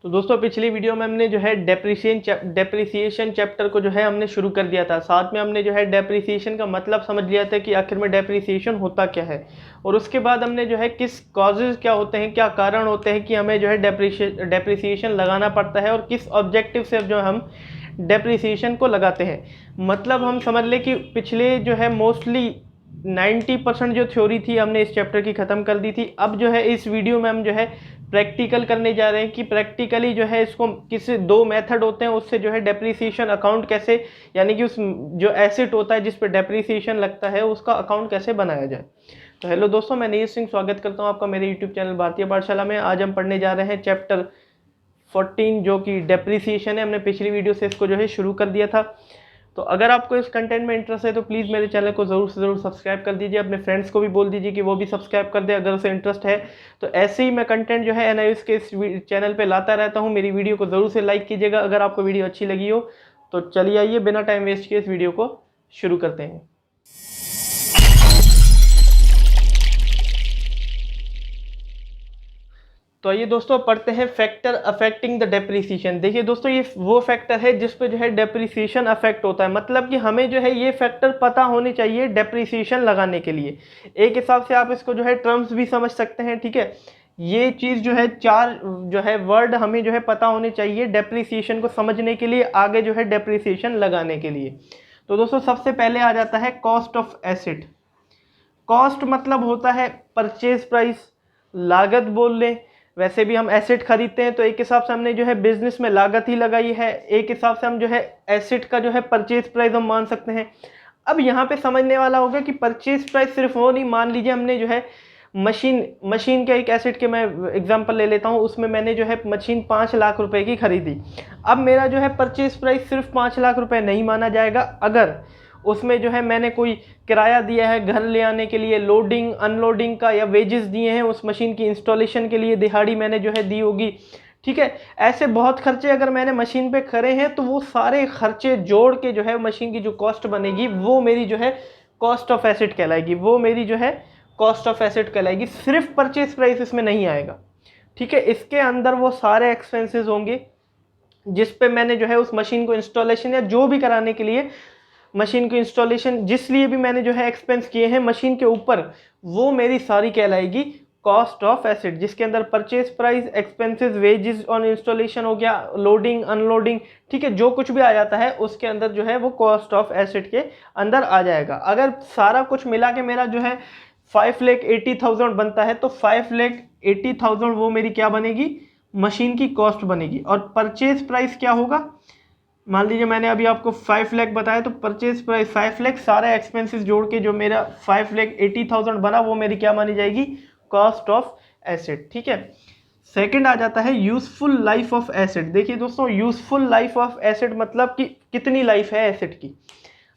तो दोस्तों पिछली वीडियो में हमने जो है डेप्रिसिएशन चैप्टर को जो है हमने शुरू कर दिया था। साथ में हमने जो है डेप्रिसिएशन का मतलब समझ लिया था कि आखिर में डेप्रिसिएशन होता क्या है, और उसके बाद हमने जो है किस कॉजेज़ क्या होते हैं, क्या कारण होते हैं कि हमें जो है डेप्रिसिएशन लगाना पड़ता है, और किस ऑब्जेक्टिव से जो हम डेप्रिसिएशन को लगाते हैं। मतलब हम समझ लें कि पिछले जो है मोस्टली 90% जो थ्योरी थी हमने इस चैप्टर की ख़त्म कर दी थी। अब जो है इस वीडियो में हम जो है प्रैक्टिकल करने जा रहे हैं कि प्रैक्टिकली जो है इसको किस दो मेथड होते हैं उससे जो है डेप्रिसिएशन अकाउंट कैसे, यानी कि उस जो एसेट होता है जिस पर डेप्रिसिएशन लगता है उसका अकाउंट कैसे बनाया जाए। तो हेलो दोस्तों, मैं नीरज सिंह स्वागत करता हूं आपका मेरे यूट्यूब चैनल भारतीय पाठशाला में। आज हम पढ़ने जा रहे हैं चैप्टर 14 जो कि डेप्रिसिएशन है। हमने पिछली वीडियो से इसको जो है शुरू कर दिया था। तो अगर आपको इस कंटेंट में इंटरेस्ट है तो प्लीज़ मेरे चैनल को ज़रूर से ज़रूर सब्सक्राइब कर दीजिए। अपने फ्रेंड्स को भी बोल दीजिए कि वो भी सब्सक्राइब कर दे अगर उसे इंटरेस्ट है। तो ऐसे ही मैं कंटेंट जो है एनआईएस के इस चैनल पे लाता रहता हूँ। मेरी वीडियो को ज़रूर से लाइक कीजिएगा अगर आपको वीडियो अच्छी लगी हो। तो चलिए आइए बिना टाइम वेस्ट किए इस वीडियो को शुरू करते हैं। तो आइए दोस्तों पढ़ते हैं फैक्टर अफेक्टिंग द डेप्रिसिएशन। देखिए दोस्तों, ये वो फैक्टर है जिस पे जो है डेप्रिसिएशन अफेक्ट होता है। मतलब कि हमें जो है ये फैक्टर पता होने चाहिए डेप्रिसिएशन लगाने के लिए। एक हिसाब से आप इसको जो है टर्म्स भी समझ सकते हैं, ठीक है। ये चीज़ जो है चार जो है वर्ड हमें जो है पता होने चाहिए डेप्रिसिएशन को समझने के लिए, आगे जो है डेप्रिसिएशन लगाने के लिए। तो दोस्तों सबसे पहले आ जाता है कॉस्ट ऑफ एसेट। कॉस्ट मतलब होता है परचेज प्राइस, लागत बोल लें। वैसे भी हम एसेट खरीदते हैं तो एक हिसाब से हमने जो है बिजनेस में लागत ही लगाई है, एक हिसाब से हम जो है एसेट का जो है परचेज प्राइस हम मान सकते हैं। अब यहाँ पे समझने वाला होगा कि परचेज प्राइस सिर्फ वो नहीं, मान लीजिए हमने जो है मशीन के एक एसेट के मैं एग्जांपल ले लेता हूँ, उसमें मैंने जो है मशीन 5 लाख रुपए की खरीदी। अब मेरा जो है परचेज प्राइस सिर्फ 5 लाख रुपए नहीं माना जाएगा अगर उसमें जो है मैंने कोई किराया दिया है घर ले आने के लिए, लोडिंग अनलोडिंग का, या वेजेस दिए हैं उस मशीन की इंस्टॉलेशन के लिए, दिहाड़ी मैंने जो है दी होगी, ठीक है। ऐसे बहुत खर्चे अगर मैंने मशीन पे करे हैं तो वो सारे खर्चे जोड़ के जो है मशीन की जो कॉस्ट बनेगी वो मेरी जो है कॉस्ट ऑफ एसेट कहलाएगी। वो मेरी जो है कॉस्ट ऑफ एसेट कहलाएगी। सिर्फ परचेज प्राइस इसमें नहीं आएगा, ठीक है। इसके अंदर वो सारे एक्सपेंसेस होंगे जिस पे मैंने जो है उस मशीन को इंस्टॉलेशन या जो भी कराने के लिए मशीन की इंस्टॉलेशन जिस लिए भी मैंने जो है एक्सपेंस किए हैं मशीन के ऊपर, वो मेरी सारी कहलाएगी कॉस्ट ऑफ एसेट, जिसके अंदर purchase price, expenses, wages on installation हो गया, लोडिंग अनलोडिंग, ठीक है, जो कुछ भी आ जाता है उसके अंदर जो है वो कॉस्ट ऑफ एसेट के अंदर आ जाएगा। अगर सारा कुछ मिला के मेरा जो है 5,80,000 बनता है तो 5,80,000 वो मेरी क्या बनेगी, मशीन की कॉस्ट बनेगी। और परचेज प्राइस क्या होगा, मान लीजिए मैंने अभी आपको 5 लाख बताया तो परचेज प्राइस 5 लाख, सारे एक्सपेंसेस जोड़ के जो मेरा 5,80,000 बना वो मेरी क्या मानी जाएगी, कॉस्ट ऑफ एसेट, ठीक है। सेकंड आ जाता है यूजफुल लाइफ ऑफ एसेट। देखिए दोस्तों, यूजफुल लाइफ ऑफ एसेट मतलब कि कितनी लाइफ है एसेट की।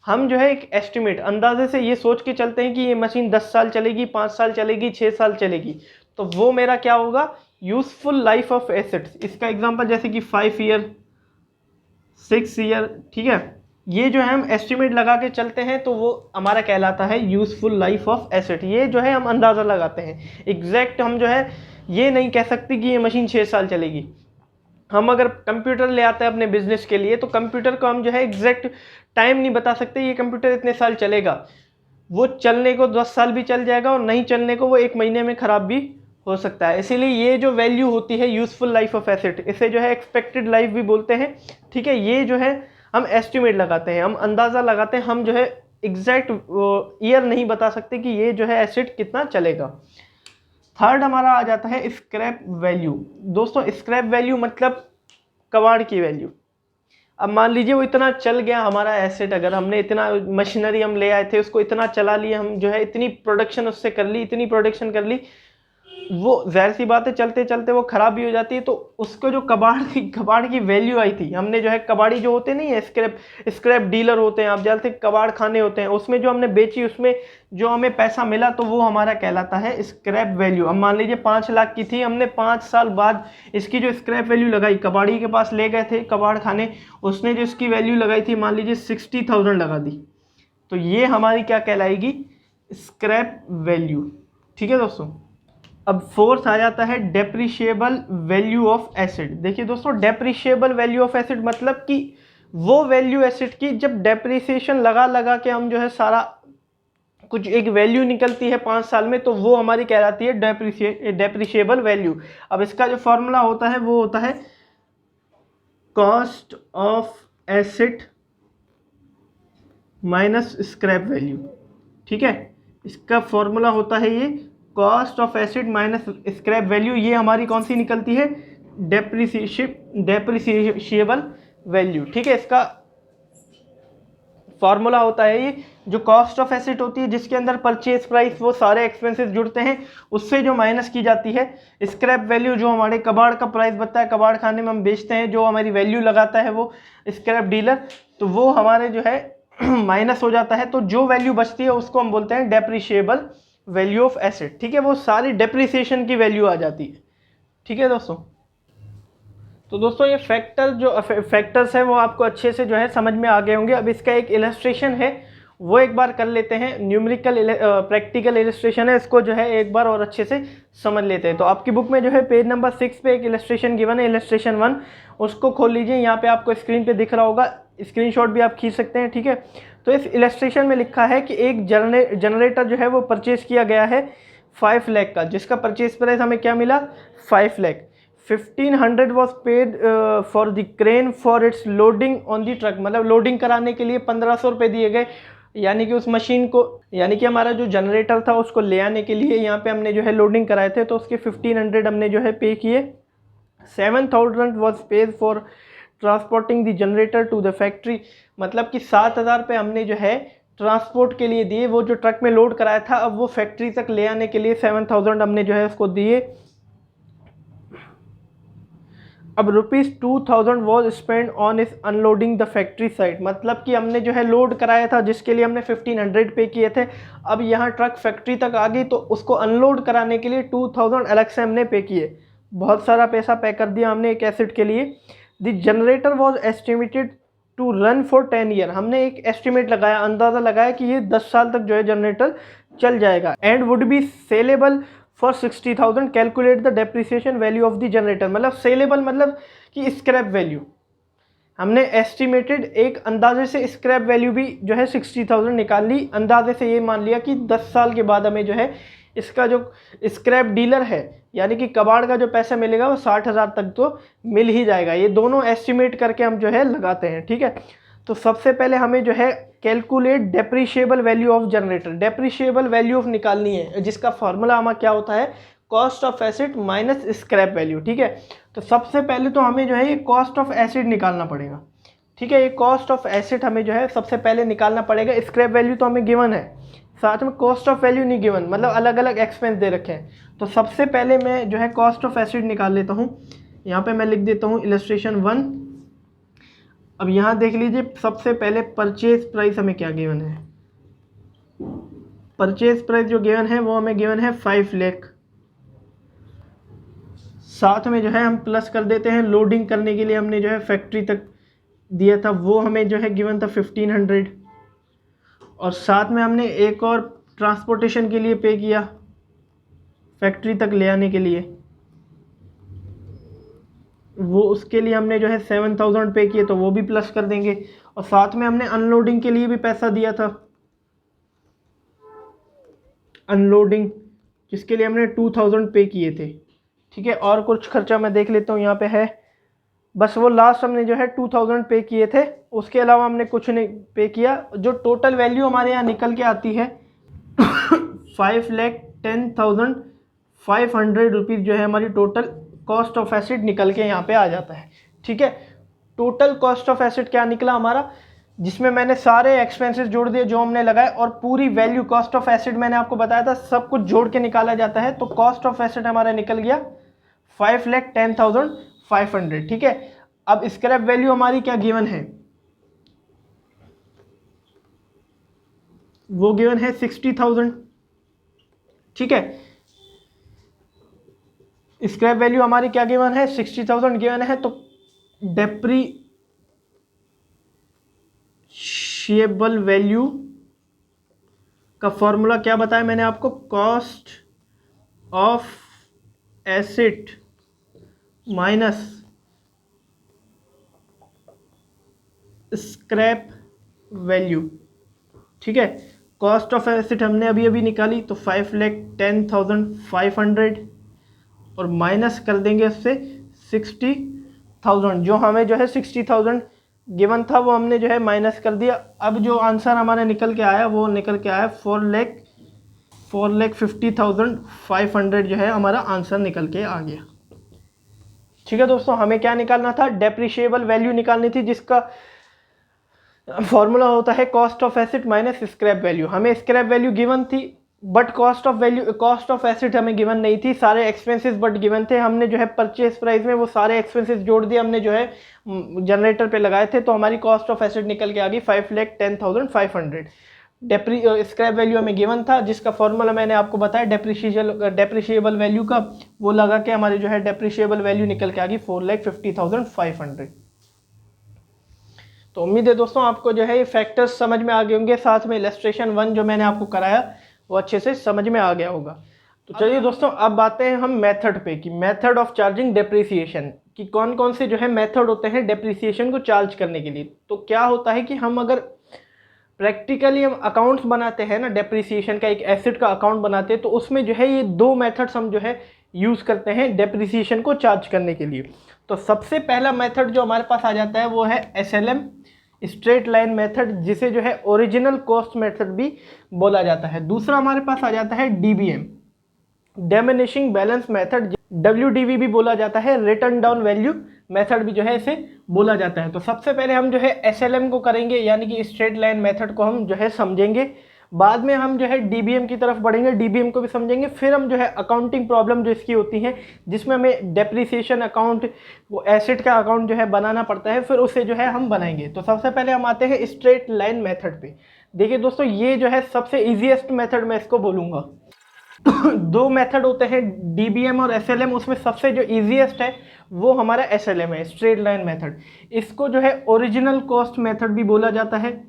हम जो है एक एस्टिमेट अंदाजे से ये सोच के चलते हैं कि ये मशीन 10 साल चलेगी, 5 साल चलेगी, 6 साल चलेगी, तो वो मेरा क्या होगा, यूजफुल लाइफ ऑफ एसेट्स। इसका एग्जाम्पल जैसे कि 5 ईयर, 6 ईयर, ठीक है। ये जो है हम एस्टिमेट लगा के चलते हैं तो वो हमारा कहलाता है यूजफुल लाइफ ऑफ एसेट। ये जो है हम अंदाज़ा लगाते हैं, एग्जैक्ट हम जो है ये नहीं कह सकते कि ये मशीन 6 साल चलेगी। हम अगर कंप्यूटर ले आते हैं अपने बिजनेस के लिए तो कंप्यूटर को हम जो है एग्जैक्ट टाइम नहीं बता सकते ये कंप्यूटर इतने साल चलेगा। वो चलने को 10 साल भी चल जाएगा और नहीं चलने को वो 1 महीने में ख़राब भी हो सकता है। इसीलिए ये जो वैल्यू होती है यूजफुल लाइफ ऑफ एसेट, इसे जो है एक्सपेक्टेड लाइफ भी बोलते हैं, ठीक है। ये जो है हम एस्टिमेट लगाते हैं, हम अंदाज़ा लगाते हैं, हम जो है एग्जैक्ट ईयर नहीं बता सकते कि ये जो है एसेट कितना चलेगा। थर्ड हमारा आ जाता है स्क्रैप वैल्यू। दोस्तों स्क्रैप वैल्यू मतलब कबाड़ की वैल्यू। अब मान लीजिए वो इतना चल गया हमारा एसेट, अगर हमने इतना मशीनरी हम ले आए थे, उसको इतना चला लिया, हम जो है इतनी प्रोडक्शन उससे कर ली, इतनी प्रोडक्शन कर ली, वो जाहिर सी बात है चलते चलते वो ख़राब भी हो जाती है। तो उसको जो कबाड़ की वैल्यू आई थी, हमने जो है कबाड़ी जो होते नहीं है, स्क्रैप डीलर होते हैं, आप जानते हैं कबाड़ खाने होते हैं, उसमें जो हमने बेची उसमें जो हमें पैसा मिला तो वो हमारा कहलाता है स्क्रैप वैल्यू। अब मान लीजिए 5 लाख की थी, हमने 5 साल बाद इसकी जो स्क्रैप वैल्यू लगाई, कबाड़ी के पास ले गए थे कबाड़ खाने, उसने जो इसकी वैल्यू लगाई थी मान लीजिए 60,000 लगा दी, तो ये हमारी क्या कहलाएगी, स्क्रैप वैल्यू, ठीक है दोस्तों। अब फोर्थ आ जाता है डेप्रिशिएबल वैल्यू ऑफ एसिड। देखिए दोस्तों, डेप्रिशिएबल वैल्यू ऑफ एसिड मतलब कि वो वैल्यू एसिड की जब डेप्रिसिएशन लगा लगा के हम जो है सारा कुछ एक वैल्यू निकलती है 5 साल में, तो वो हमारी कहलाती है डेप्रिशिएबल वैल्यू। अब इसका जो फॉर्मूला होता है वो होता है cost of asset minus scrap value. ठीक है, इसका फॉर्मूला होता है ये cost of asset minus scrap value. ये हमारी कौन सी निकलती है? Depreciable value. ठीक है, इसका फॉर्मूला होता है ये जो कॉस्ट ऑफ एसिड होती है जिसके अंदर परचेज प्राइस वो सारे एक्सपेंसेस जुड़ते हैं, उससे जो माइनस की जाती है स्क्रैप वैल्यू, जो हमारे कबाड़ का प्राइस बनता है, कबाड़ खाने में हम बेचते हैं, जो हमारी वैल्यू लगाता है वो स्क्रैप डीलर, तो वो हमारे जो है माइनस हो जाता है। तो जो वैल्यू बचती है उसको हम बोलते हैं डेप्रिशिएबल वैल्यू ऑफ एसिड। ठीक है, वो सारी डेप्रिसिएशन की वैल्यू आ जाती है। ठीक है दोस्तों, तो दोस्तों ये फैक्टर्स है वो आपको अच्छे से जो है समझ में आ गए होंगे। अब इसका एक इलस्ट्रेशन है वो एक बार कर लेते हैं, न्यूमेरिकल प्रैक्टिकल इलस्ट्रेशन है, इसको जो है एक बार और अच्छे से समझ लेते हैं। तो आपकी बुक में जो है पेज नंबर 6 पे एक इलस्ट्रेशन गिवन है, इलस्ट्रेशन 1, उसको खोल लीजिए। यहाँ पे आपको स्क्रीन पे दिख रहा होगा, स्क्रीनशॉट भी आप खींच सकते हैं। ठीक है, तो इस इलस्ट्रेशन में लिखा है कि एक जनरेटर जो है वो परचेज किया गया है 5 लाख का, जिसका परचेज प्राइस हमें क्या मिला? 5 lakh. 1500 was paid for the crane for its loading on the truck, मतलब लोडिंग कराने के लिए 1500 रुपये दिए गए, यानी कि उस मशीन को, यानी कि हमारा जो जनरेटर था उसको ले आने के लिए यहाँ पे हमने जो है लोडिंग कराए थे, तो उसके 1500 हमने जो है पे किए। 7000 was paid for transporting the generator to the factory, मतलब कि 7000 रुपये हमने जो है ट्रांसपोर्ट के लिए दिए, वो जो ट्रक में लोड कराया था अब वो फैक्ट्री तक ले आने के लिए 7000 हमने जो है उसको दिए। अब ₹2000 वॉज स्पेंड ऑन इस अनलोडिंग द फैक्ट्री साइड, मतलब कि हमने जो है लोड कराया था जिसके लिए हमने 1500 पे किए थे, अब यहाँ ट्रक फैक्ट्री तक आ गई तो उसको अनलोड कराने के लिए 2000 अलग से हमने पे किए। बहुत सारा पैसा पे कर दिया हमने एक एसिड के लिए। The generator was estimated to run for 10 year, हमने एक एस्टिमेट लगाया, अंदाज़ा लगाया कि ये 10 साल तक जो है जनरेटर चल जाएगा। And would be saleable for 60,000, calculate the depreciation value of the generator, मतलब सेलेबल मतलब कि स्क्रैप वैल्यू हमने एस्टिमेटेड एक अंदाजे से स्क्रैप वैल्यू भी जो है 60,000 निकाल ली। अंदाजे से ये मान लिया कि 10 साल के बाद हमें जो है इसका जो स्क्रैप डीलर है यानी कि कबाड़ का जो पैसा मिलेगा वो 60,000 तक तो मिल ही जाएगा। ये दोनों एस्टिमेट करके हम जो है लगाते हैं। ठीक है, तो सबसे पहले हमें जो है calculate depreciable value of generator, depreciable value of निकालनी है, जिसका फार्मूला हमारा क्या होता है? Cost of asset minus scrap value. ठीक है, तो सबसे पहले तो हमें जो है ये कॉस्ट ऑफ एसिड निकालना पड़ेगा। ठीक है, ये कॉस्ट ऑफ एसिड हमें जो है सबसे पहले निकालना पड़ेगा। स्क्रैप वैल्यू तो हमें गिवन है, साथ में कॉस्ट ऑफ वैल्यू नहीं गिवन, मतलब अलग अलग एक्सपेंस दे रखे हैं। तो सबसे पहले मैं जो है कॉस्ट ऑफ एसिड निकाल लेता हूँ। यहाँ पे मैं लिख देता हूँ इलस्ट्रेशन 1। अब यहाँ देख लीजिए, सबसे पहले परचेज प्राइस हमें क्या गिवन है? परचेज प्राइस जो गिवन है वो हमें गिवन है 5 लाख। साथ में जो है हम प्लस कर देते हैं लोडिंग करने के लिए हमने जो है फैक्ट्री तक दिया था, वो हमें जो है गिवन था 1500, और साथ में हमने एक और ट्रांसपोर्टेशन के लिए पे किया फैक्ट्री तक ले आने के लिए, वो उसके लिए हमने जो है 7000 पे किए, तो वो भी प्लस कर देंगे। और साथ में हमने अनलोडिंग के लिए भी पैसा दिया था, अनलोडिंग, जिसके लिए हमने 2000 पे किए थे। ठीक है, और कुछ खर्चा मैं देख लेता हूँ यहाँ पे है, बस वो लास्ट हमने जो है 2000 पे किए थे, उसके अलावा हमने कुछ नहीं पे किया। जो टोटल वैल्यू हमारे यहाँ निकल के आती है 5,10,500 रुपीज़ जो है हमारी टोटल कॉस्ट ऑफ एसिड निकल के यहाँ पे आ जाता है। ठीक है, टोटल कॉस्ट ऑफ एसिड क्या निकला हमारा, जिसमें मैंने सारे एक्सपेंसेस जोड़ दिए जो हमने लगाए, और पूरी वैल्यू कॉस्ट ऑफ एसिड मैंने आपको बताया था सब कुछ जोड़ के निकाला जाता है। तो कॉस्ट ऑफ एसिड हमारा निकल गया 5,10,500। ठीक है, अब स्क्रैप वैल्यू हमारी क्या गिवन है? वो गिवन है 60,000। ठीक है, स्क्रैप वैल्यू हमारी क्या गिवन है? 60,000 गिवन है। तो डेप्रिशिएबल वैल्यू का फॉर्मूला क्या बताया मैंने आपको? Cost of asset minus scrap value, ठीक है। कॉस्ट ऑफ एसेट हमने अभी अभी निकाली तो 5,10,500 और माइनस कर देंगे उससे 60,000, जो हमें जो है 60,000 गिवन था वो हमने जो है माइनस कर दिया। अब जो आंसर हमारा निकल के आया वो निकल के आया 4,50,500 जो है हमारा आंसर निकल के आ गया। ठीक है दोस्तों, हमें क्या निकालना था, डेप्रिशिएबल वैल्यू निकालनी थी जिसका फॉर्मूला होता है cost of asset minus scrap value. हमें स्क्रैप वैल्यू गिवन थी बट कॉस्ट ऑफ एसेट हमें गिवन नहीं थी। सारे एक्सपेंसेस बट गिवन थे। हमने जो है परचेज प्राइस में वो सारे एक्सपेंसेस जोड़ दिए, हमने जो है जनरेटर पे लगाए थे, तो हमारी कॉस्ट ऑफ एसेट निकल के आ गई 5,10,500। स्क्रैप वैल्यू हमें गिवन था जिसका फॉर्मूला मैंने आपको बताया डेप्रिशिएबल वैल्यू का, वो लगा के हमारी जो है डेप्रिशिएबल वैल्यू निकल के आ गई 4,50,500। तो उम्मीद है दोस्तों आपको जो है ये फैक्टर्स समझ में आ गए होंगे, साथ में इलस्ट्रेशन 1 जो मैंने आपको कराया वो अच्छे से समझ में आ गया होगा। तो चलिए दोस्तों अब आते हैं हम मेथड पे कि मेथड ऑफ चार्जिंग डेप्रिसिएशन, कि कौन कौन से जो है मेथड होते हैं डेप्रिसिएशन को चार्ज करने के लिए। तो क्या होता है कि हम अगर प्रैक्टिकली हम अकाउंट्स बनाते हैं ना, डेप्रिसिएशन का एक एसेट का अकाउंट बनाते हैं, तो उसमें जो है ये दो मेथड्स हम जो है यूज़ करते हैं डेप्रिसिएशन को चार्ज करने के लिए। तो सबसे पहला मेथड जो हमारे पास आ जाता है वो है SLM, स्ट्रेट लाइन मेथड, जिसे जो है ओरिजिनल कॉस्ट मेथड भी बोला जाता है। दूसरा हमारे पास आ जाता है DBM, diminishing balance method, WDV भी बोला जाता है, रिटर्न डाउन वैल्यू मेथड भी जो है इसे बोला जाता है। तो सबसे पहले हम जो है SLM को करेंगे, यानी कि स्ट्रेट लाइन मेथड को हम जो है समझेंगे। बाद में हम जो है DBM की तरफ बढ़ेंगे, DBM को भी समझेंगे। फिर हम जो है अकाउंटिंग प्रॉब्लम जो इसकी होती है जिसमें हमें डेप्रिसिएशन अकाउंट, वो एसेट का अकाउंट जो है बनाना पड़ता है, फिर उसे जो है हम बनाएंगे। तो सबसे पहले हम आते हैं स्ट्रेट लाइन मेथड पे। देखिए दोस्तों, ये जो है सबसे ईजीएस्ट मेथड मैं इसको बोलूँगा। दो मेथड होते हैं DBM और SLM, उसमें सबसे जो इजीएस्ट है वो हमारा SLM है, स्ट्रेट लाइन मेथड। इसको जो है ओरिजिनल कॉस्ट मेथड भी बोला जाता है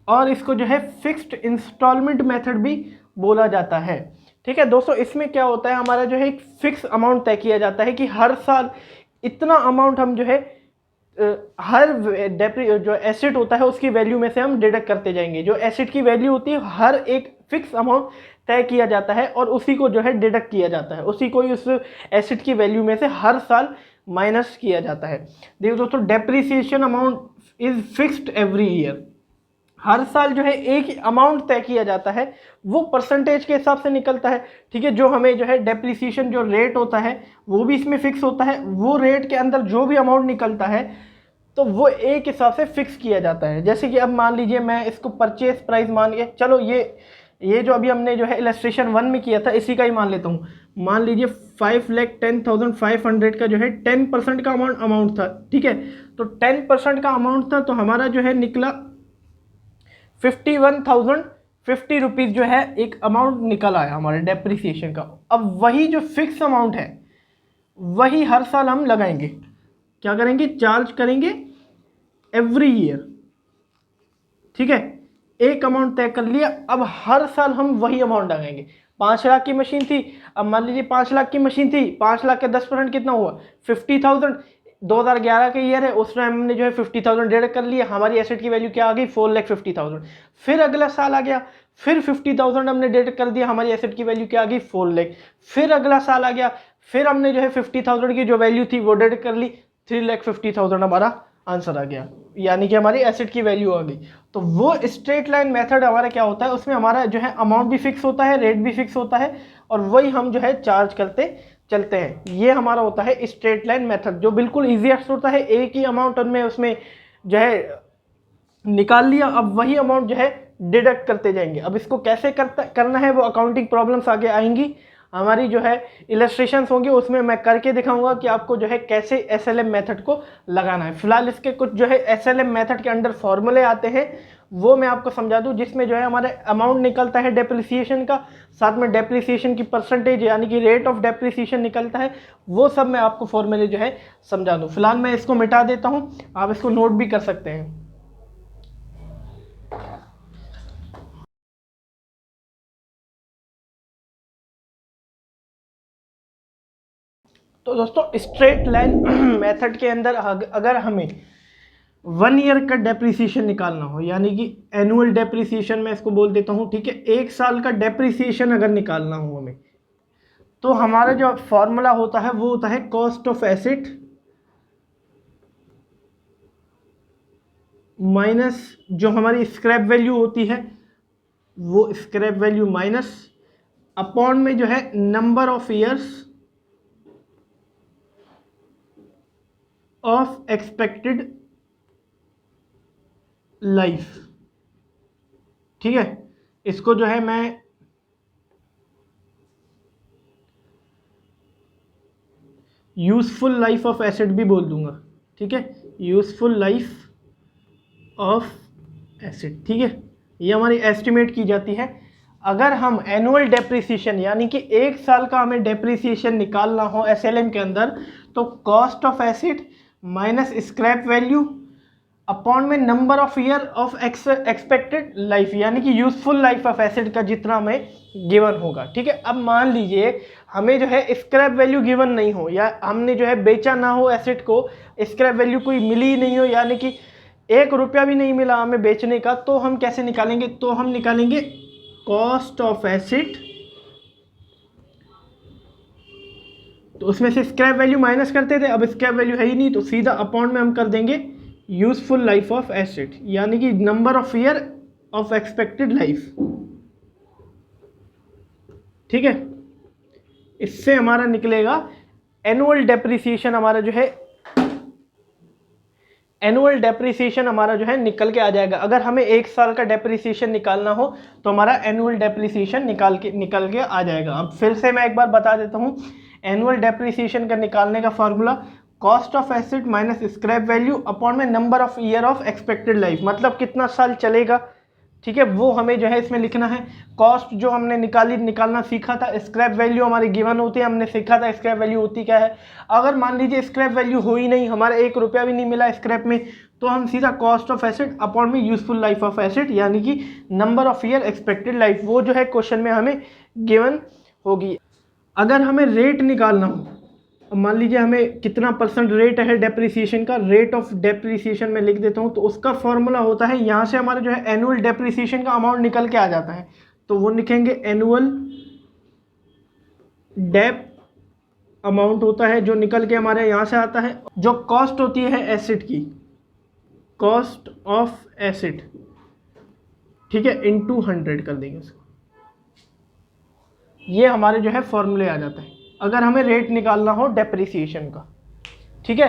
और इसको जो है फिक्स्ड इंस्टॉलमेंट मेथड भी बोला जाता है। ठीक है दोस्तों, इसमें क्या होता है, हमारा जो है एक फिक्स अमाउंट तय किया जाता है कि हर साल इतना अमाउंट हम जो है हर जो एसेट होता है उसकी वैल्यू में से हम डिडक्ट करते जाएंगे। जो एसेट की वैल्यू होती है हर एक फिक्स अमाउंट तय किया जाता है और उसी को जो है डिडक्ट किया जाता है, उसी को उस एसेट की वैल्यू में से हर साल माइनस किया जाता है। देखो दोस्तों, depreciation amount is fixed every year. हर साल जो है एक ही अमाउंट तय किया जाता है, वो परसेंटेज के हिसाब से निकलता है। ठीक है, जो हमें जो है डेप्रिसिएशन जो रेट होता है वो भी इसमें फिक्स होता है। वो रेट के अंदर जो भी अमाउंट निकलता है तो वो एक हिसाब से फिक्स किया जाता है। जैसे कि अब मान लीजिए मैं इसको परचेज प्राइस मान के, चलो ये जो अभी हमने जो है इलस्ट्रेशन 1 में किया था इसी का ही मान लेता हूँ। मान लीजिए 5,10,500 का जो है 10% का अमाउंट था। ठीक है, तो 10% का अमाउंट था तो हमारा जो है निकला 51,050 रुपीज़ जो है एक अमाउंट निकल आया हमारे डेप्रिसिएशन का। अब वही जो फिक्स अमाउंट है वही हर साल हम लगाएंगे, क्या करेंगे, चार्ज करेंगे एवरी ईयर। ठीक है, एक अमाउंट तय कर लिया, अब हर साल हम वही अमाउंट लगाएंगे। 5 लाख की मशीन थी, अब मान लीजिए 5 लाख की मशीन थी, 5 लाख के 10% कितना हुआ 50,000। 2011 का ईयर है, उस टाइम हमने जो है 50,000 डिडक्ट कर लिया, हमारी एसेट की वैल्यू क्या आ गई 4,50,000। फिर अगला साल आ गया, फिर 50,000 हमने डिडक्ट कर दिया, हमारी एसेट की वैल्यू क्या आ गई 4 लाख। फिर अगला साल आ गया, फिर हमने जो है 50,000 की जो वैल्यू थी वो डिडक्ट कर ली, 3,50,000 हमारा आंसर आ गया, यानी कि हमारी एसेट की वैल्यू आ गई। तो वो स्ट्रेट लाइन मेथड हमारा क्या होता है, उसमें हमारा जो है अमाउंट भी फिक्स होता है, रेट भी फिक्स होता है और वही हम जो है चार्ज करते चलते हैं। ये हमारा होता है स्ट्रेट लाइन मेथड, जो बिल्कुल ईजीएस्ट होता है। एक ही अमाउंट में उसमें जो है निकाल लिया, अब वही अमाउंट जो है डिडक्ट करते जाएंगे। अब इसको कैसे करना है वो अकाउंटिंग प्रॉब्लम्स आगे आएंगी, हमारी जो है इलस्ट्रेशंस होंगे, उसमें मैं करके दिखाऊंगा कि आपको जो है कैसे SLM मेथड को लगाना है। फिलहाल इसके कुछ जो है SLM मेथड के अंडर फॉर्मूले आते हैं, वो मैं आपको समझा दूं, जिसमें जो है हमारे अमाउंट निकलता है डेप्रिसिएशन का, साथ में डेप्रिसिएशन की परसेंटेज यानी कि रेट ऑफ डेप्रिसिएशन निकलता है। वो सब मैं आपको फॉर्मूले जो है समझा दूं। फिलहाल मैं इसको मिटा देता हूँ, आप इसको नोट भी कर सकते हैं। तो दोस्तों स्ट्रेट लाइन मेथड के अंदर अगर हमें 1 ईयर का डेप्रिसिएशन निकालना हो, यानी कि एनुअल डेप्रिसिएशन मैं इसको बोल देता हूँ, ठीक है, 1 साल का डेप्रिसिएशन अगर निकालना हो हमें, तो हमारा जो फॉर्मूला होता है वो होता है कॉस्ट ऑफ एसेट माइनस जो हमारी स्क्रैप वैल्यू होती है वो स्क्रैप वैल्यू माइनस अपॉन में जो है number of years of expected life. ठीक है, इसको जो है मैं यूजफुल लाइफ ऑफ एसेट भी बोल दूंगा। ठीक है, यूजफुल लाइफ ऑफ एसेट। ठीक है, ये हमारी एस्टिमेट की जाती है। अगर हम एनुअल डेप्रिसिएशन यानी कि 1 साल का हमें डेप्रिसिएशन निकालना हो एसएलएम के अंदर, तो cost of asset minus scrap value upon में number of year of expected life, यानी कि यूजफुल लाइफ ऑफ एसेट का जितना हमें गिवन होगा। ठीक है, अब मान लीजिए हमें जो है स्क्रैप वैल्यू गिवन नहीं हो, या हमने जो है बेचा ना हो एसेट को, स्क्रैप वैल्यू कोई मिली ही नहीं हो, यानी कि 1 रुपया भी नहीं मिला हमें बेचने का, तो हम कैसे निकालेंगे? तो हम निकालेंगे कॉस्ट ऑफ एसेट, तो उसमें से स्क्रैप वैल्यू माइनस करते थे, अब स्क्रैप वैल्यू है ही नहीं, तो सीधा अपॉन में हम कर देंगे यूजफुल लाइफ ऑफ एसेट, यानी कि number of year of expected life. ठीक है, इससे हमारा निकलेगा एनुअल डेप्रिसिएशन, हमारा जो है एनुअल डेप्रिसिएशन हमारा जो है निकल के आ जाएगा। अगर हमें 1 साल का डेप्रिसिएशन निकालना हो तो हमारा एनुअल डेप्रिसिएशन निकल के आ जाएगा। अब फिर से मैं एक बार बता देता हूँ, एनुअल डेप्रिसिएशन का निकालने का formula cost of asset minus scrap value upon में number of year of expected life, मतलब कितना साल चलेगा। ठीक है, वो हमें जो है इसमें लिखना है। कॉस्ट जो हमने निकालना सीखा था, स्क्रैप वैल्यू हमारी गिवन होती है, हमने सीखा था स्क्रैप वैल्यू होती क्या है। अगर मान लीजिए स्क्रैप वैल्यू हो ही नहीं, हमारा 1 रुपया भी नहीं मिला स्क्रैप में, तो हम सीधा कॉस्ट ऑफ एसेट अपॉन में यूजफुल लाइफ ऑफ एसेट, यानी कि number of year expected life, वो जो है क्वेश्चन में हमें गिवन होगी। अगर हमें रेट निकालना हो, मान लीजिए हमें कितना % रेट है डेप्रिसिएशन का, रेट ऑफ डेप्रिसिएशन में लिख देता हूँ, तो उसका फॉर्मूला होता है, यहाँ से हमारे जो है एनुअल डेप्रिसिएशन का अमाउंट निकल के आ जाता है, तो वो लिखेंगे एनुअल डेप अमाउंट होता है जो निकल के हमारे यहाँ से आता है। जो कॉस्ट होती है एसेट की, कॉस्ट ऑफ एसेट, ठीक है, इनटू 100 कर देंगे उसको, ये हमारे जो है फॉर्मूले आ जाता है अगर हमें रेट निकालना हो डेप्रिसिएशन का। ठीक है,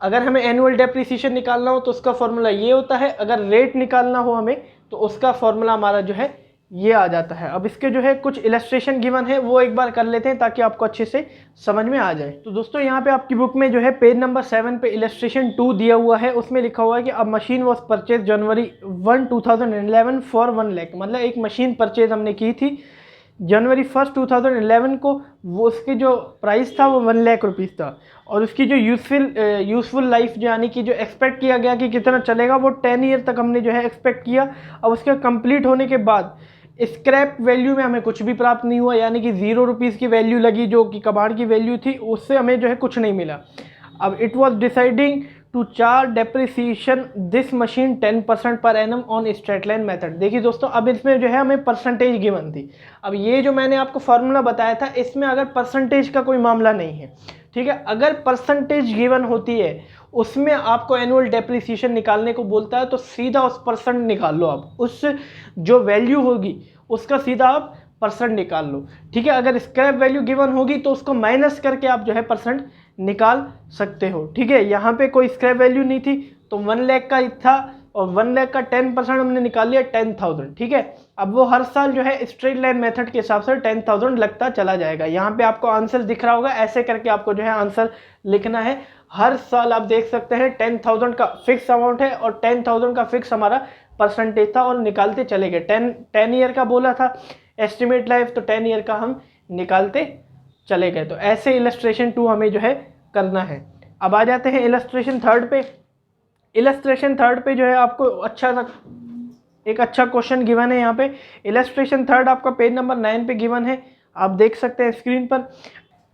अगर हमें एनुअल डेप्रिसिएशन निकालना हो तो उसका फॉर्मूला ये होता है, अगर रेट निकालना हो हमें तो उसका फॉर्मूला हमारा जो है ये आ जाता है। अब इसके जो है कुछ इलस्ट्रेशन गिवन है, वो एक बार कर लेते हैं ताकि आपको अच्छे से समझ में आ जाए। तो दोस्तों यहाँ पे आपकी बुक में जो है पेज नंबर 7 पे इलस्ट्रेशन 2 दिया हुआ है, उसमें लिखा हुआ है कि अब machine was purchase January 1, 2011 for 1 lakh, मतलब एक मशीन परचेज हमने की थी जनवरी 1, 2011 को, वो उसकी जो प्राइस था वो 1 लाख रुपीज़ था, और उसकी जो यूज़फुल लाइफ जो यानी कि जो एक्सपेक्ट किया गया कि कितना चलेगा वो 10 ईयर तक हमने जो है एक्सपेक्ट किया। अब उसके कंप्लीट होने के बाद स्क्रैप वैल्यू में हमें कुछ भी प्राप्त नहीं हुआ, यानी कि 0 रुपीज़ की वैल्यू लगी, जो कि कबाड़ की वैल्यू थी, उससे हमें जो है कुछ नहीं मिला। अब it was deciding to charge depreciation this machine 10% per annum on straight line method. देखिए दोस्तों, अब इसमें जो है हमें परसेंटेज गिवन थी। अब ये जो मैंने आपको फार्मूला बताया था, इसमें अगर परसेंटेज का कोई मामला नहीं है। ठीक है, अगर परसेंटेज गिवन होती है, उसमें आपको एनुअल डेप्रिसिएशन निकालने को बोलता है, तो सीधा उस % निकाल लो आप, उस जो वैल्यू होगी उसका सीधा आप % निकाल लो। ठीक है, अगर स्क्रैप वैल्यू गिवन होगी तो उसको माइनस करके आप जो है % निकाल सकते हो। ठीक है, यहाँ पे कोई स्क्रैप वैल्यू नहीं थी तो 1 लाख का था, और 1 लाख का 10% हमने निकाल लिया 10,000। ठीक है, अब वो हर साल जो है स्ट्रेट लाइन मेथड के हिसाब से 10,000 लगता चला जाएगा। यहाँ पे आपको आंसर दिख रहा होगा, ऐसे करके आपको जो है आंसर लिखना है। हर साल आप देख सकते हैं 10,000 का फिक्स अमाउंट है, और 10,000 का फिक्स हमारा % था, और निकालते चले गए। 10 ईयर का बोला था एस्टिमेट लाइफ, तो 10 ईयर का हम निकालते चले गए। तो ऐसे इलस्ट्रेशन 2 हमें जो है करना है। अब आ जाते हैं इलस्ट्रेशन 3 पे। इलस्ट्रेशन 3 पे जो है आपको एक अच्छा क्वेश्चन गिवन है यहाँ पे। इलस्ट्रेशन 3 आपका पेज नंबर 9 पे गिवन है, आप देख सकते हैं स्क्रीन पर।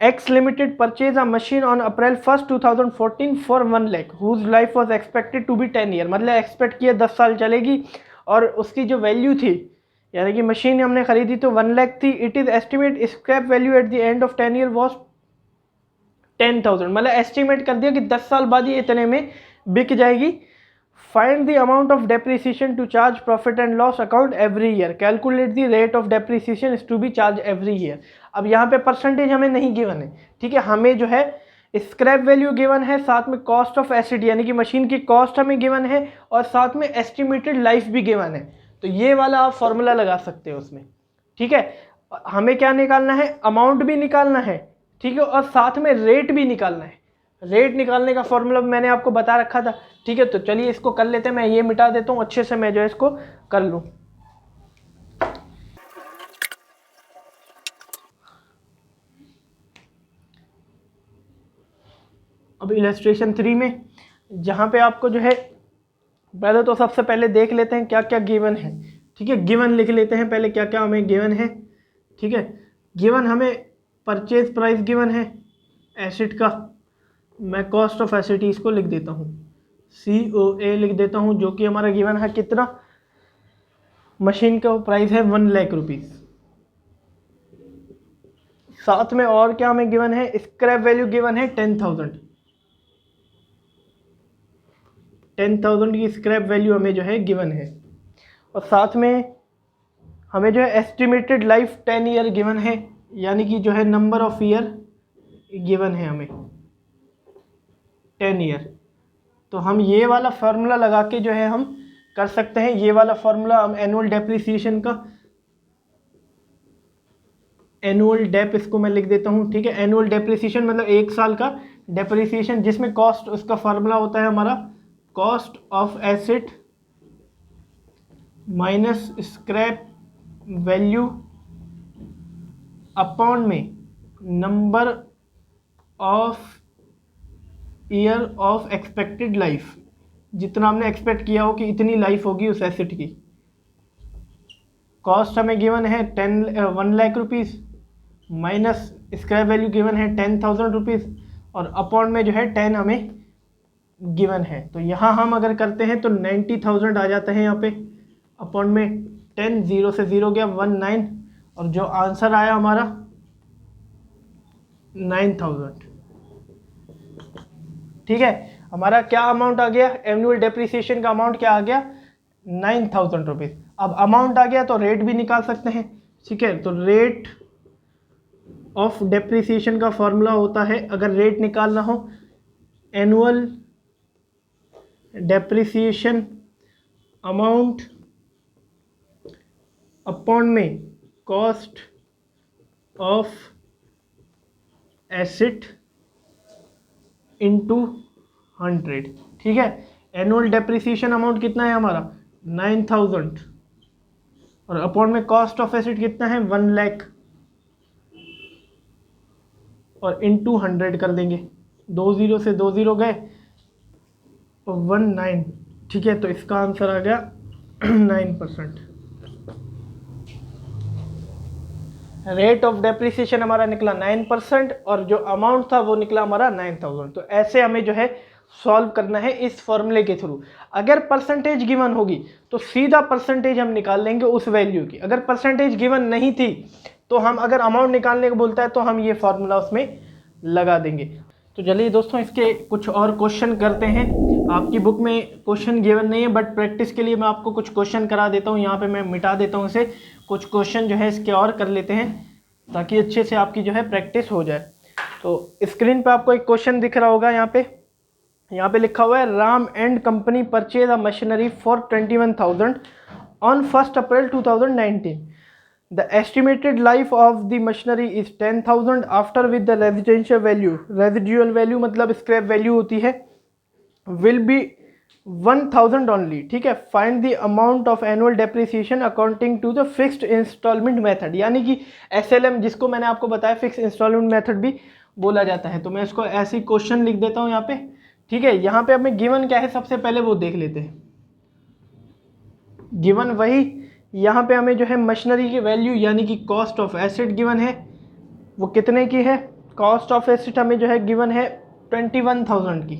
X limited purchase a machine on April 1 2014 for 1 lakh whose life was expected to be 10 year, मतलब एक्सपेक्ट किया 10 साल चलेगी और उसकी जो वैल्यू थी यानी कि मशीन हमने खरीदी तो 1 लाख थी। It is estimate scrap value at the end of 10 year was 10,000, मतलब एस्टिमेट कर दिया कि 10 साल बाद ये इतने में बिक जाएगी। Find the amount of depreciation to charge profit and loss account every year, calculate the rate of depreciation is to be charge every year. अब यहाँ पे परसेंटेज हमें नहीं गिवन है, ठीक है, हमें जो है स्क्रैप वैल्यू गिवन है, साथ में कॉस्ट ऑफ एसिड यानी कि मशीन की कॉस्ट हमें गिवन है और साथ में एस्टिमेटेड लाइफ भी गिवन है। तो ये वाला आप फॉर्मूला लगा सकते हो उसमें, ठीक है। हमें क्या निकालना है, अमाउंट भी निकालना है, ठीक है, और साथ में रेट भी निकालना है। रेट निकालने का फॉर्मूला मैंने आपको बता रखा था, ठीक है। तो चलिए इसको कर लेते हैं, मैं ये मिटा देता हूँ अच्छे से, मैं जो है इसको कर लूँ। अब इलस्ट्रेशन 3 में जहाँ पे आपको जो है पहले तो सबसे पहले देख लेते हैं क्या क्या गिवन है, ठीक है। गिवन लिख लेते हैं पहले क्या क्या हमें गिवन है, ठीक है। गिवन हमें परचेज प्राइस गिवन है एसिड का, मैं कॉस्ट ऑफ एसिड इसको लिख देता हूँ, COA लिख देता हूँ, जो कि हमारा गिवन है कितना, मशीन का प्राइस है 1 लाख रुपीज़। साथ में और क्या हमें गिवन है, स्क्रैप वैल्यू गिवन है 10,000 की स्क्रैप वैल्यू हमें जो है गिवन है। और साथ में हमें जो है एस्टिमेटेड लाइफ 10 ईयर गिवन है, यानी कि जो है नंबर ऑफ ईयर गिवन है हमें 10 ईयर। तो हम ये वाला फार्मूला लगा के जो है हम कर सकते हैं, ये वाला फार्मूला हम एनुअल डेप्रिसिएशन का, एनुअल डेप इसको मैं लिख देता हूँ, ठीक है। एनुअल डेप्रिसिएशन मतलब 1 साल का डेप्रिसिएशन, जिसमें कॉस्ट उसका फार्मूला होता है हमारा cost of asset minus scrap value upon में number of year of expected life, जितना हमने एक्सपेक्ट किया हो कि इतनी लाइफ होगी उस एसिड की। कॉस्ट हमें गिवन है 1 lakh rupees minus scrap value given है 10,000 रुपीज़ और अपॉन में जो है 10 हमें गिवन है। तो यहाँ हम अगर करते हैं तो 90,000 आ जाता है यहाँ पे, अपॉन में 10, 0 से 0 गया 19 और जो आंसर आया हमारा 9,000, ठीक है। हमारा क्या अमाउंट आ गया, एनुअल डेप्रिसिएशन का अमाउंट क्या आ गया 9,000 रुपीज़। अब अमाउंट आ गया तो रेट भी निकाल सकते हैं, ठीक है। तो रेट ऑफ डेप्रिसिएशन का फॉर्मूला होता है, अगर रेट निकालना हो, एनुअल डेप्रिसिएशन अमाउंट अपॉन में कॉस्ट ऑफ एसिड इंटू 100, ठीक है। एनुअल डेप्रिसिएशन अमाउंट कितना है हमारा 9,000 और अपॉन में कॉस्ट ऑफ एसिड कितना है 1 लाख और इंटू 100 कर देंगे, 2 0 से 2 0 गए और 19, ठीक है। तो इसका आंसर आ गया 9%। रेट ऑफ डेप्रिसिएशन हमारा निकला 9% और जो अमाउंट था वो निकला हमारा 9,000। तो ऐसे हमें जो है सॉल्व करना है इस फॉर्मूले के थ्रू। अगर परसेंटेज गिवन होगी तो सीधा परसेंटेज हम निकाल लेंगे उस वैल्यू की, अगर परसेंटेज गिवन नहीं थी तो हम, अगर अमाउंट निकालने को बोलता है तो हम ये फार्मूला उसमें लगा देंगे। तो चलिए दोस्तों इसके कुछ और क्वेश्चन करते हैं। आपकी बुक में क्वेश्चन गिवन नहीं है बट प्रैक्टिस के लिए मैं आपको कुछ क्वेश्चन करा देता हूँ, यहाँ पे मैं मिटा देता हूँ इसे, कुछ क्वेश्चन जो है इसके और कर लेते हैं ताकि अच्छे से आपकी जो है प्रैक्टिस हो जाए। तो स्क्रीन पे आपको एक क्वेश्चन दिख रहा होगा, यहाँ पे लिखा हुआ है Ram and company purchase a machinery for 21,000 on 1 April 2019। The estimated life of the machinery is 10,000 after with the residual value मतलब scrap value होती है will be 1,000 only, ठीक है। Find the amount of annual depreciation according to the fixed installment method, यानी कि SLM जिसको मैंने आपको बताया fixed installment method भी बोला जाता है। तो मैं इसको ऐसे ही क्वेश्चन लिख देता हूँ यहाँ पे, ठीक है। यहाँ पे हमें गिवन क्या है सबसे पहले वो देख लेते हैं। गिवन वही, यहाँ पे हमें जो है मशीनरी की वैल्यू यानी कि कॉस्ट ऑफ एसिड गिवन है, वो कितने की है, कॉस्ट ऑफ एसिड हमें जो है गिवन है 21,000 की,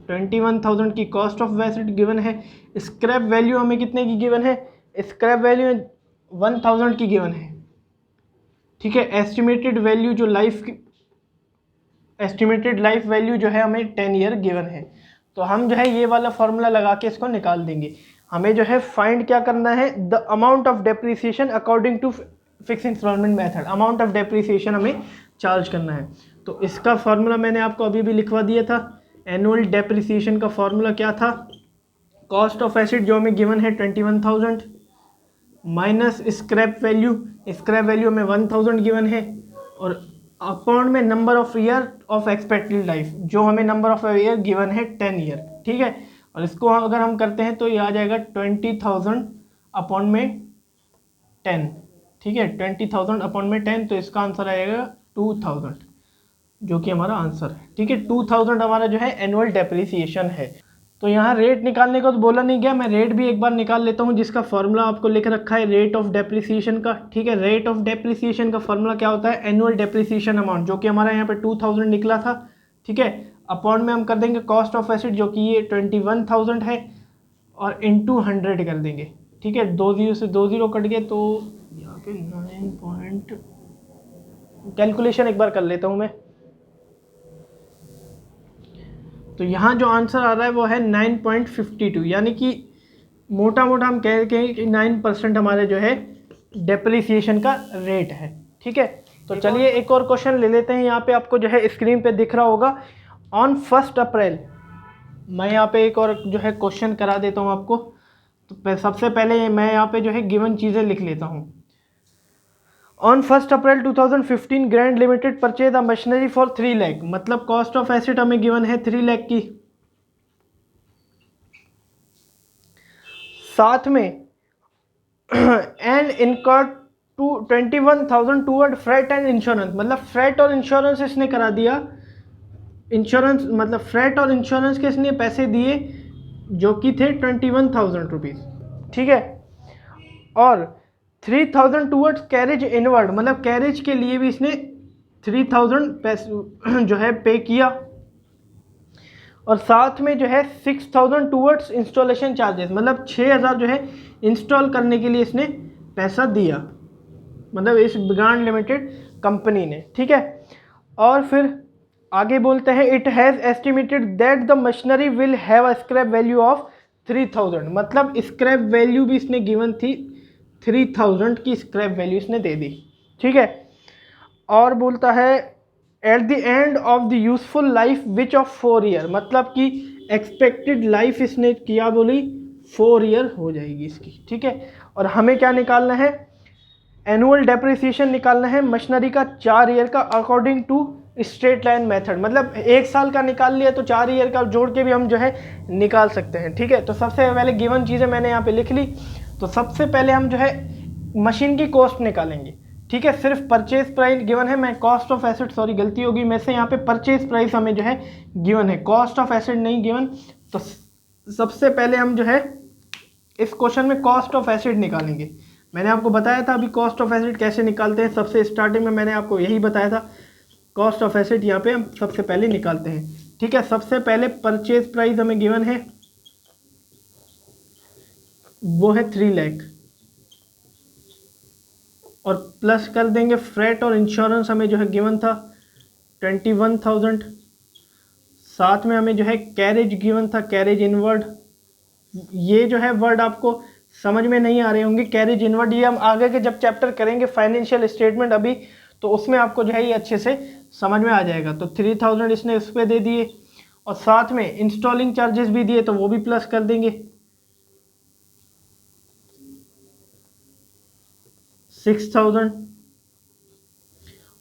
21,000 की कॉस्ट ऑफ एसिड गिवन है। स्क्रैप वैल्यू हमें कितने की गिवन है, स्क्रैप वैल्यू 1,000 की गिवन है, ठीक है। एस्टिमेटेड वैल्यू जो लाइफ की, एस्टिमेटेड लाइफ वैल्यू जो है हमें 10 ईयर गिवन है। तो हम जो है ये वाला फॉर्मूला लगा के इसको निकाल देंगे। हमें जो है फाइंड क्या करना है, the amount of depreciation according to fix installment method, amount of depreciation हमें चार्ज करना है। तो इसका फॉर्मूला मैंने आपको अभी भी लिखवा दिया था। एनुअल डेप्रिसिएशन का फॉर्मूला क्या था, कॉस्ट ऑफ एसिड जो हमें गिवन है 21,000 minus scrap value, scrap value हमें 1,000 गिवन है, और अपॉन में number of year of expected life जो हमें नंबर ऑफ ईयर गिवन है 10 ईयर, ठीक है। और इसको अगर हम करते हैं तो ये आ जाएगा 20,000 अपॉन में 10, ठीक है। 20,000 अपॉन में 10, तो इसका आंसर आएगा 2,000, जो कि हमारा आंसर है, ठीक है। 2,000 हमारा जो है एनुअल डेप्रिसिएशन है। तो यहाँ रेट निकालने को तो बोला नहीं गया, मैं रेट भी एक बार निकाल लेता हूँ, जिसका फॉर्मूला आपको लिख रखा है रेट ऑफ डेप्रिसिएशन का, ठीक है। रेट ऑफ डेप्रिसिएशन का फॉर्मूला क्या होता है, एनुअल डेप्रिसिएशन अमाउंट, जो कि हमारा यहाँ पे 2,000 निकला था, ठीक है। अपॉन में हम कर देंगे कॉस्ट ऑफ एसिड जो कि ये 21,000 है, और इंटू 100 कर देंगे, ठीक है। 2 0 से 2 0 कट गए, तो यहाँ पे 9 पॉइंट, कैलकुलेशन एक बार कर लेता हूँ मैं। तो यहाँ जो आंसर आ रहा है वो है 9.52, यानी कि मोटा मोटा हम कह रहे हैं कि 9% हमारे जो है डेप्रिसिएशन का रेट है, ठीक है। तो चलिए एक और क्वेश्चन ले लेते हैं। यहाँ पे आपको जो है स्क्रीन पे दिख रहा होगा, ऑन 1 अप्रैल, मैं यहाँ पे एक और जो है क्वेश्चन करा देता हूँ आपको। तो सबसे पहले मैं यहाँ पे जो है गिवन चीज़ें लिख लेता हूँ। On 1 April 2015 Grand Limited purchase a machinery for 3 lakh, मतलब कॉस्ट ऑफ एसिड हमें गिवन है 3 लाख की, साथ में and incurred to 21,000 toward freight and insurance, मतलब फ्रेट और इंश्योरेंस इसने करा दिया, इंश्योरेंस मतलब फ्रेट और इंश्योरेंस के इसने पैसे दिए जो कि थे 21,000 रुपीज़, ठीक है। और 3,000 टूवर्ड्स कैरेज इनवर्ड, मतलब कैरेज के लिए भी इसने 3,000 पैसे जो है पे किया, और साथ में जो है 6,000 टूवर्ड्स इंस्टॉलेशन चार्जेस, मतलब 6,000 जो है इंस्टॉल करने के लिए इसने पैसा दिया, मतलब इस ग्रांड लिमिटेड कंपनी ने, ठीक है। और फिर आगे बोलते हैं it has estimated that the machinery will have a scrap value of 3,000, मतलब स्क्रैप वैल्यू भी इसने गिवन थी 3,000 की स्क्रैप वैल्यू इसने दे दी, ठीक है। और बोलता है at the end of the useful life which of 4 year, मतलब कि एक्सपेक्टेड लाइफ इसने किया बोली 4 ईयर हो जाएगी इसकी, ठीक है। और हमें क्या निकालना है, एनुअल डेप्रिसिएशन निकालना है मशीनरी का 4 ईयर का according to straight line method, मतलब 1 साल का निकाल लिया तो 4 ईयर का जोड़ के भी हम जो है निकाल सकते हैं, ठीक है। तो सबसे पहले गिवन चीज़ें मैंने यहाँ पे लिख ली। तो सबसे पहले हम जो है मशीन की कॉस्ट निकालेंगे, ठीक है। सिर्फ परचेज प्राइस गिवन है, मैं कॉस्ट ऑफ एसिड, सॉरी गलती होगी, मैं से यहाँ पे परचेज प्राइस हमें जो है गिवन है, कॉस्ट ऑफ एसिड नहीं गिवन। तो सबसे पहले हम जो है इस क्वेश्चन में कॉस्ट ऑफ एसिड निकालेंगे। मैंने आपको बताया था अभी कॉस्ट ऑफ एसिड कैसे निकालते हैं, सबसे स्टार्टिंग में मैंने आपको यही बताया था। कॉस्ट ऑफ एसिड यहाँ पे हम सबसे पहले निकालते हैं, ठीक है। सबसे पहले परचेज प्राइस हमें गिवन है, वो है 3 लाख, और प्लस कर देंगे फ्रेट और इंश्योरेंस हमें जो है गिवन था 21,000, साथ में हमें जो है कैरेज गिवन था, कैरेज इनवर्ड। ये जो है वर्ड आपको समझ में नहीं आ रहे होंगे, कैरेज इनवर्ड, ये हम आगे के जब चैप्टर करेंगे फाइनेंशियल स्टेटमेंट अभी, तो उसमें आपको जो है ये अच्छे से समझ में आ जाएगा। तो 3,000 इसने उस पर दे दिए, और साथ में इंस्टॉलिंग चार्जेस भी दिए, तो वो भी प्लस कर देंगे 6,000,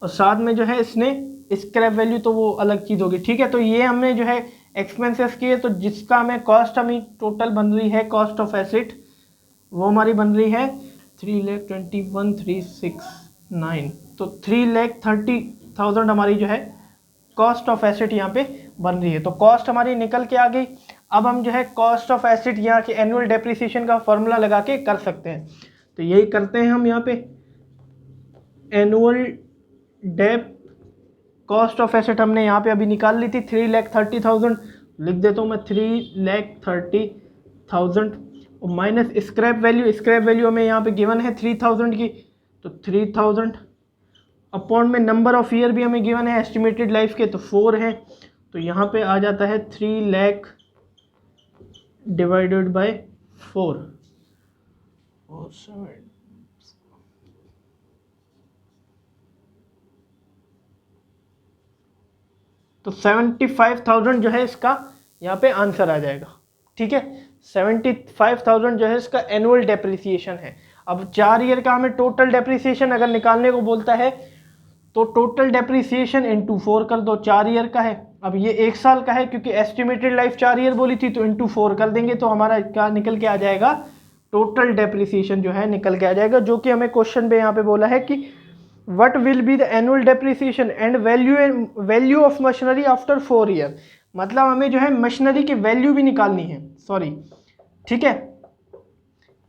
और साथ में जो है इसने स्क्रैप वैल्यू, तो वो अलग चीज़ होगी, ठीक है। तो ये हमने जो है एक्सपेंसेस किए, तो जिसका हमें कॉस्ट हमें टोटल बन रही है कॉस्ट ऑफ एसिड, वो हमारी बन रही है 3,21,369, तो 3,30,000 हमारी जो है कॉस्ट ऑफ एसिड यहाँ पे बन रही है। तो कॉस्ट हमारी निकल के आ गई। अब हम जो है कॉस्ट ऑफ एसिड यहाँ के एनुअल डेप्रिसिएशन का फॉर्मूला लगा के कर सकते हैं। तो यही करते हैं हम यहाँ पे, annual dep cost of asset हमने यहाँ पे अभी निकाल ली थी 3,30,000, लिख देता हूँ मैं 3,30,000 और माइनस स्क्रैप वैल्यू हमें यहाँ पे गिवन है 3,000 की, तो 3,000 अपॉन में नंबर ऑफ ईयर भी हमें गिवन है एस्टिमेटेड लाइफ के, तो 4 है, तो यहाँ पे आ जाता है 3 लाख डिवाइडेड बाय 4 और 7, तो 75,000 जो है इसका यहाँ पे आंसर आ जाएगा। ठीक है, 75,000 जो है इसका एनुअल डेप्रिसिएशन है। अब 4 ईयर का हमें टोटल डेप्रिसिएशन अगर निकालने को बोलता है तो टोटल डेप्रिसिएशन इंटू 4 कर दो, 4 ईयर का है। अब ये 1 साल का है क्योंकि एस्टिमेटेड लाइफ 4 ईयर बोली थी, तो इंटू 4 कर देंगे तो हमारा क्या निकल के आ जाएगा, टोटल डेप्रिसिएशन जो है निकल के आ जाएगा, जो कि हमें क्वेश्चन पे यहाँ पे बोला है कि what will be the annual depreciation and value of machinery after 4 year. मतलब हमें जो है मशीनरी की वैल्यू भी निकालनी है, सॉरी, ठीक है।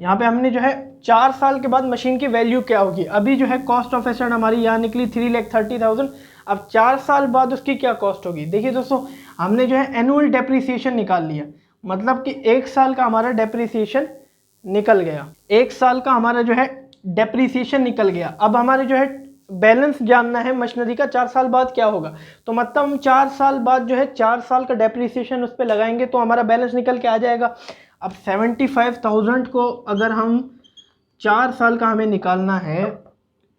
यहाँ पे हमने जो है 4 साल के बाद मशीन की वैल्यू क्या होगी। अभी जो है कॉस्ट ऑफ एसेट हमारी यहाँ निकली 3,30,000, अब 4 साल बाद उसकी क्या कॉस्ट होगी। देखिए दोस्तों, हमने जो है एनुअल डेप्रिसिएशन निकाल लिया, मतलब कि 1 साल का हमारा डेप्रिसिएशन निकल गया, 1 साल का हमारा जो है डेप्रिसिएशन निकल गया। अब हमारे जो है बैलेंस जानना है मशीनरी का 4 साल बाद क्या होगा, तो मतलब हम 4 साल बाद जो है 4 साल का डेप्रिसिएशन उस पर लगाएंगे तो हमारा बैलेंस निकल के आ जाएगा। अब 75,000 को अगर हम 4 साल का हमें निकालना है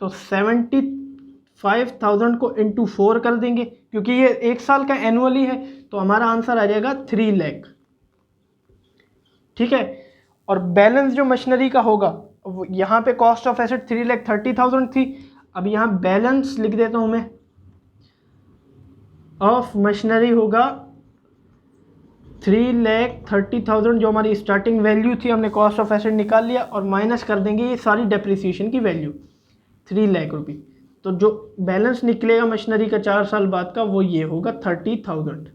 तो 75,000 को इंटू 4 कर देंगे, क्योंकि ये 1 साल का एनुअली है, तो हमारा आंसर आ जाएगा 3 लाख। ठीक है, और बैलेंस जो मशीनरी का होगा, यहाँ पे कॉस्ट ऑफ एसेट 3,30,000 थी, अब यहाँ बैलेंस लिख देता हूँ मैं, ऑफ मशीनरी होगा 3,30,000 जो हमारी स्टार्टिंग वैल्यू थी, हमने कॉस्ट ऑफ एसेट निकाल लिया और माइनस कर देंगे ये सारी डेप्रिसिएशन की वैल्यू 3 लाख रुपये, तो जो बैलेंस निकलेगा मशीनरी का 4 साल बाद का वो ये होगा 30,000।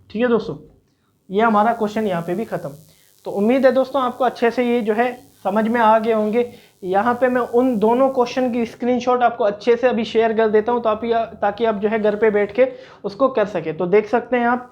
ठीक है दोस्तों, ये हमारा क्वेश्चन यहाँ पे भी ख़त्म। तो उम्मीद है दोस्तों आपको अच्छे से ये जो है समझ में आ गए होंगे। यहाँ पे मैं उन दोनों क्वेश्चन की स्क्रीनशॉट आपको अच्छे से अभी शेयर कर देता हूँ ताकि आप जो है घर पे बैठ के उसको कर सके। तो देख सकते हैं आप,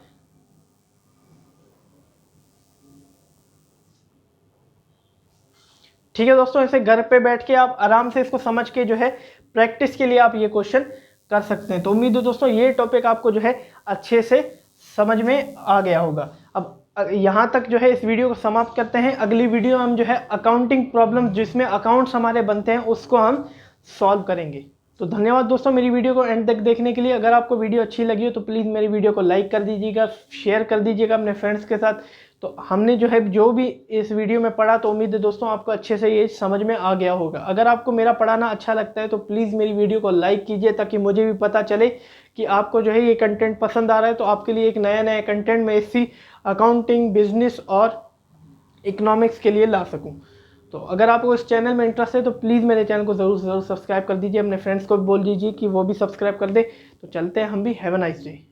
ठीक है दोस्तों, ऐसे घर पे बैठ के आप आराम से इसको समझ के जो है प्रैक्टिस के लिए आप ये क्वेश्चन कर सकते हैं। तो उम्मीद है दोस्तों ये टॉपिक आपको जो है अच्छे से समझ में आ गया होगा। अब यहाँ तक जो है इस वीडियो को समाप्त करते हैं। अगली वीडियो हम जो है अकाउंटिंग प्रॉब्लम जिसमें अकाउंट्स हमारे बनते हैं उसको हम सॉल्व करेंगे। तो धन्यवाद दोस्तों मेरी वीडियो को एंड तक देखने के लिए। अगर आपको वीडियो अच्छी लगी हो तो प्लीज़ मेरी वीडियो को लाइक कर दीजिएगा, शेयर कर दीजिएगा अपने फ्रेंड्स के साथ। तो हमने जो है जो भी इस वीडियो में पढ़ा, तो उम्मीद है दोस्तों आपको अच्छे से ये समझ में आ गया होगा। अगर आपको मेरा पढ़ाना अच्छा लगता है तो प्लीज़ मेरी वीडियो को लाइक कीजिए ताकि मुझे भी पता चले कि आपको जो है ये कंटेंट पसंद आ रहा है। तो आपके लिए एक नया कंटेंट मैं इसी अकाउंटिंग, बिजनेस और इकोनॉमिक्स के लिए ला सकूं। तो अगर आपको इस चैनल में इंटरेस्ट है तो प्लीज़ मेरे चैनल को ज़रूर सब्सक्राइब कर दीजिए, अपने फ्रेंड्स को भी बोल दीजिए कि वो भी सब्सक्राइब कर दे। तो चलते हैं हम भी। Have a nice day.